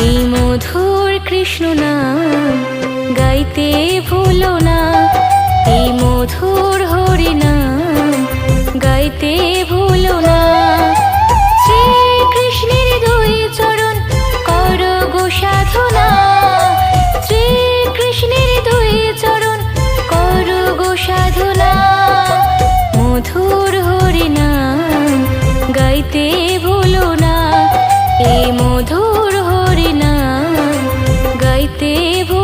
এই মধুর কৃষ্ণ নাম গাইতে ভুলো না, এই মধুর হরি নাম গাইতে ভুলো না। শ্রীকৃষ্ণের দুই চরণ করো গো সাধনা, শ্রীকৃষ্ণের দুই চরণ করো গো সাধনা। মধুর হরি নাম গাইতে ভুলো না, এই মধুর হরি নাম গাইতে ভুলো না।